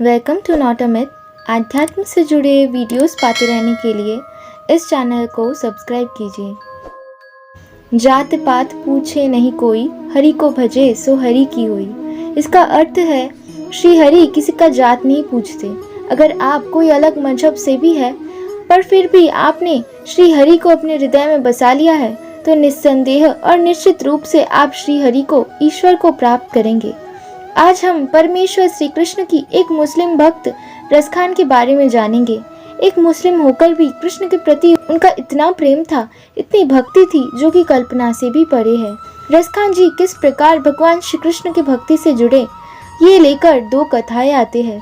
Welcome to not a myth. आध्यात्म से जुड़े वीडियोस पाते रहने के लिए इस चैनल को सब्सक्राइब कीजिए। जात पात पूछे नहीं कोई, हरि को भजे सो हरि की होई। इसका अर्थ है श्री हरि किसी का जात नहीं पूछते। अगर आप कोई अलग मजहब से भी है पर फिर भी आपने श्री हरि को अपने हृदय में बसा लिया है तो निस्संदेह और निश्चित रूप से आप श्री हरि को, ईश्वर को प्राप्त करेंगे। आज हम परमेश्वर श्री कृष्ण की एक मुस्लिम भक्त रसखान के बारे में जानेंगे। एक मुस्लिम होकर भी कृष्ण के प्रति उनका इतना प्रेम था, इतनी भक्ति थी जो कि कल्पना से भी परे है। रसखान जी किस प्रकार भगवान श्री कृष्ण की भक्ति से जुड़े, ये लेकर दो कथाएं आते हैं,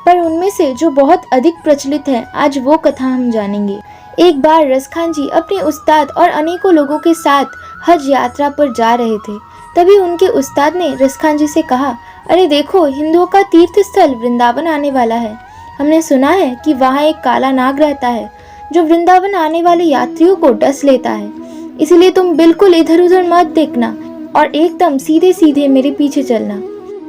पर उनमें से जो बहुत अधिक प्रचलित है आज वो कथा हम जानेंगे। एक बार रसखान जी अपने उस्ताद और अनेकों लोगों के साथ हज यात्रा पर जा रहे थे। तभी उनके उस्ताद ने रसखान जी से कहा, अरे देखो, हिंदुओं का तीर्थ स्थल वृंदावन आने वाला है। हमने सुना है कि वहाँ एक काला नाग रहता है जो वृंदावन आने वाले यात्रियों को डस लेता है। इसलिए तुम बिल्कुल इधर उधर मत देखना और एकदम सीधे सीधे मेरे पीछे चलना।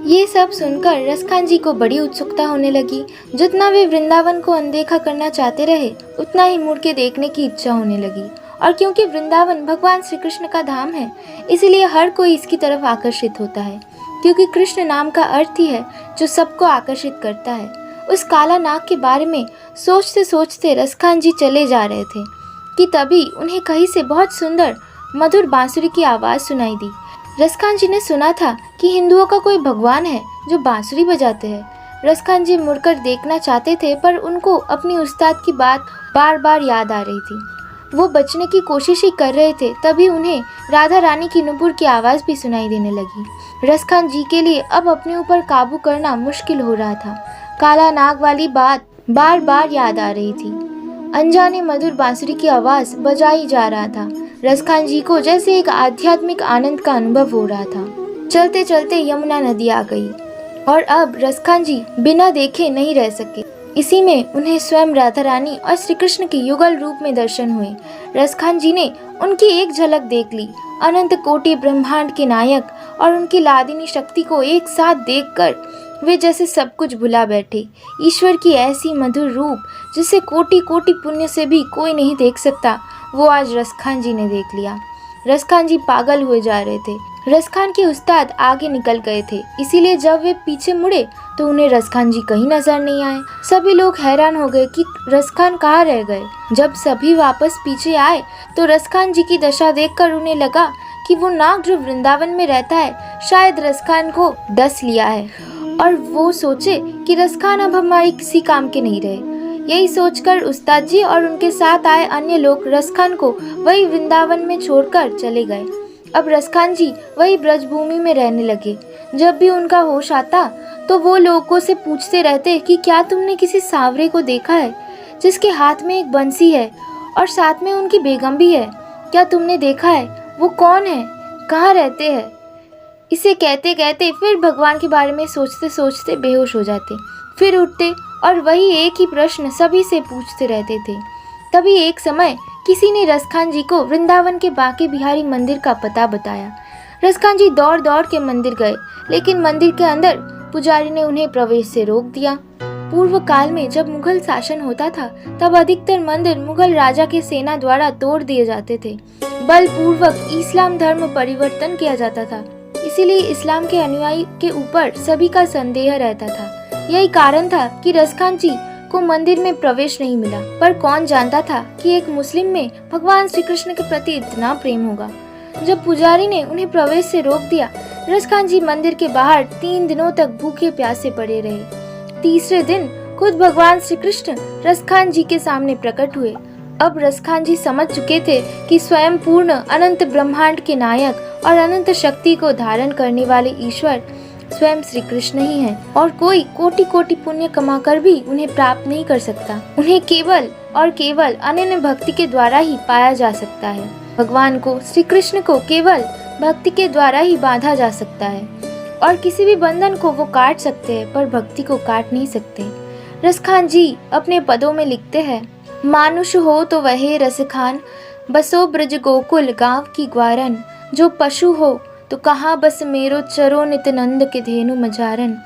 ये सब सुनकर रसखान जी को बड़ी उत्सुकता होने लगी। जितना वे वृंदावन को अनदेखा करना चाहते रहे उतना ही मुड़ के देखने की इच्छा होने लगी। और क्योंकि वृंदावन भगवान श्री कृष्ण का धाम है, इसलिए हर कोई इसकी तरफ आकर्षित होता है, क्योंकि कृष्ण नाम का अर्थ ही है जो सबको आकर्षित करता है। उस काला नाग के बारे में सोचते सोचते रसखान जी चले जा रहे थे कि तभी उन्हें कहीं से बहुत सुंदर मधुर बांसुरी की आवाज़ सुनाई दी। रसखान जी ने सुना था कि हिंदुओं का कोई भगवान है जो बांसुरी बजाते हैं। रसखान जी मुड़कर देखना चाहते थे पर उनको अपनी उस्ताद की बात बार बार याद आ रही थी। वो बचने की कोशिश ही कर रहे थे, तभी उन्हें राधा रानी की नुपुर की आवाज़ भी सुनाई देने लगी। रसखान जी के लिए अब अपने ऊपर काबू करना मुश्किल हो रहा था। काला नाग वाली बात बार बार याद आ रही थी। अनजाने मधुर बांसुरी की आवाज़ बजाई जा रहा था। रसखान जी को जैसे एक आध्यात्मिक आनंद का अनुभव हो रहा था। चलते चलते यमुना नदी आ गई और अब रसखान जी बिना देखे नहीं रह सके। इसी में उन्हें स्वयं राधा रानी और श्री कृष्ण के युगल रूप में दर्शन हुए। रसखान जी ने उनकी एक झलक देख ली। अनंत कोटि ब्रह्मांड के नायक और उनकी लादिनी शक्ति को एक साथ देखकर वे जैसे सब कुछ भुला बैठे। ईश्वर की ऐसी मधुर रूप जिसे कोटि कोटि पुण्य से भी कोई नहीं देख सकता, वो आज रसखान जी ने देख लिया। रसखान जी पागल हुए जा रहे थे। रसखान के उस्ताद आगे निकल गए थे, इसीलिए जब वे पीछे मुड़े तो उन्हें रसखान जी कहीं नजर नहीं आए। सभी लोग हैरान हो गए कि रसखान कहाँ रह गए। जब सभी वापस पीछे आए तो रसखान जी की दशा देखकर उन्हें लगा कि वो नाग जो वृंदावन में रहता है शायद रसखान को डस लिया है और वो सोचे कि रसखान अब हमारे किसी काम के नहीं रहे। यही सोचकर उस्ताद जी और उनके साथ आए अन्य लोग रसखान को वही वृंदावन में छोड़कर चले गए। अब रसखान जी वही ब्रजभूमि में रहने लगे। जब भी उनका होश आता तो वो लोगों से पूछते रहते कि क्या तुमने किसी सांवरे को देखा है जिसके हाथ में एक बंसी है और साथ में उनकी बेगम भी है? क्या तुमने देखा है? वो कौन है? कहाँ रहते हैं? इसे कहते कहते फिर भगवान के बारे में सोचते सोचते बेहोश हो जाते, फिर उठते और वही एक ही प्रश्न सभी से पूछते रहते थे। तभी एक समय किसी ने रसखान जी को वृंदावन के बांके बिहारी मंदिर का पता बताया। रसखान जी दौड़ दौड़ के मंदिर गए, लेकिन मंदिर के अंदर पुजारी ने उन्हें प्रवेश से रोक दिया। पूर्व काल में जब मुगल शासन होता था तब अधिकतर मंदिर मुगल राजा के सेना द्वारा तोड़ दिए जाते थे। बलपूर्वक इस्लाम धर्म परिवर्तन किया जाता था, इसीलिए इस्लाम के अनुयायी के ऊपर सभी का संदेह रहता था। यही कारण था कि रसखान जी को मंदिर में प्रवेश नहीं मिला। पर कौन जानता था कि एक मुस्लिम में भगवान श्री कृष्ण के प्रति इतना प्रेम होगा। जब पुजारी ने उन्हें प्रवेश से रोक दिया, रसखान जी मंदिर के बाहर 3 दिनों तक भूखे प्यासे पड़े रहे। तीसरे दिन खुद भगवान श्री कृष्ण रसखान जी के सामने प्रकट हुए। अब रसखान जी समझ चुके थे कि स्वयं पूर्ण अनंत ब्रह्मांड के नायक और अनंत शक्ति को धारण करने वाले ईश्वर स्वयं श्री कृष्ण ही हैं और कोई कोटि कोटि पुण्य कमाकर भी उन्हें प्राप्त नहीं कर सकता। उन्हें केवल और केवल अनन्य भक्ति के द्वारा ही पाया जा सकता है। भगवान को, श्री कृष्ण को केवल भक्ति के द्वारा ही बांधा जा सकता है और किसी भी बंधन को वो काट सकते हैं पर भक्ति को काट नहीं सकते। रसखान जी अपने पदों में लिखते हैं, मानुष हो तो वह रसखान, बसो ब्रज गोकुल गांव की ग्वारन। जो पशु हो तो कहाँ बस मेरो, चरो नित्यानंद के धेनु मजारन।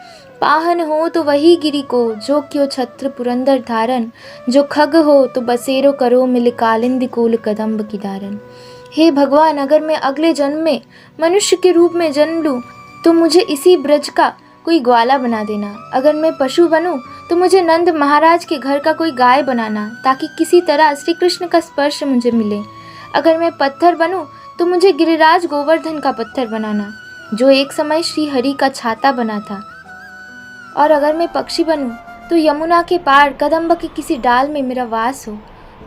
पाहन हो तो वही गिरि को, जो क्यों छत्र पुरंदर धारन, जो खग हो तो बसेरो करो, मिल कालिंदी कुल कदम्ब की धारन। हे भगवान, अगर मैं अगले जन्म में मनुष्य के रूप में जन्म लूँ तो मुझे इसी ब्रज का कोई ग्वाला बना देना। अगर मैं पशु बनूं तो मुझे नंद महाराज के घर का कोई गाय बनाना, ताकि किसी तरह श्री कृष्ण का स्पर्श मुझे मिले। अगर मैं पत्थर बनूं तो मुझे गिरिराज गोवर्धन का पत्थर बनाना, जो एक समय श्री हरि का छाता बना था। और अगर मैं पक्षी बनूं तो यमुना के पार कदम्ब के किसी डाल में मेरा वास हो।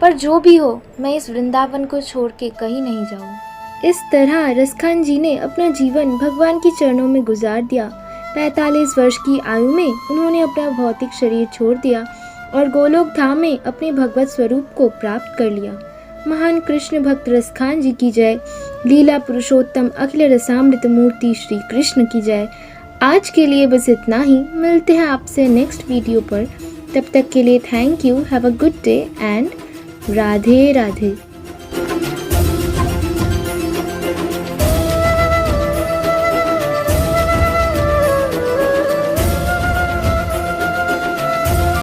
पर जो भी हो, मैं इस वृंदावन को छोड़ के कहीं नहीं जाऊं। इस तरह रसखान जी ने अपना जीवन भगवान के चरणों में गुजार दिया। 45 वर्ष की आयु में उन्होंने अपना भौतिक शरीर छोड़ दिया और गोलोक धाम में अपने भगवत स्वरूप को प्राप्त कर लिया। महान कृष्ण भक्त रसखान जी की जय। लीला पुरुषोत्तम अखिल रसामृत मूर्ति श्री कृष्ण की जय। आज के लिए बस इतना ही। मिलते हैं आपसे नेक्स्ट वीडियो पर। तब तक के लिए thank you, have a good day and Radhe Radhe.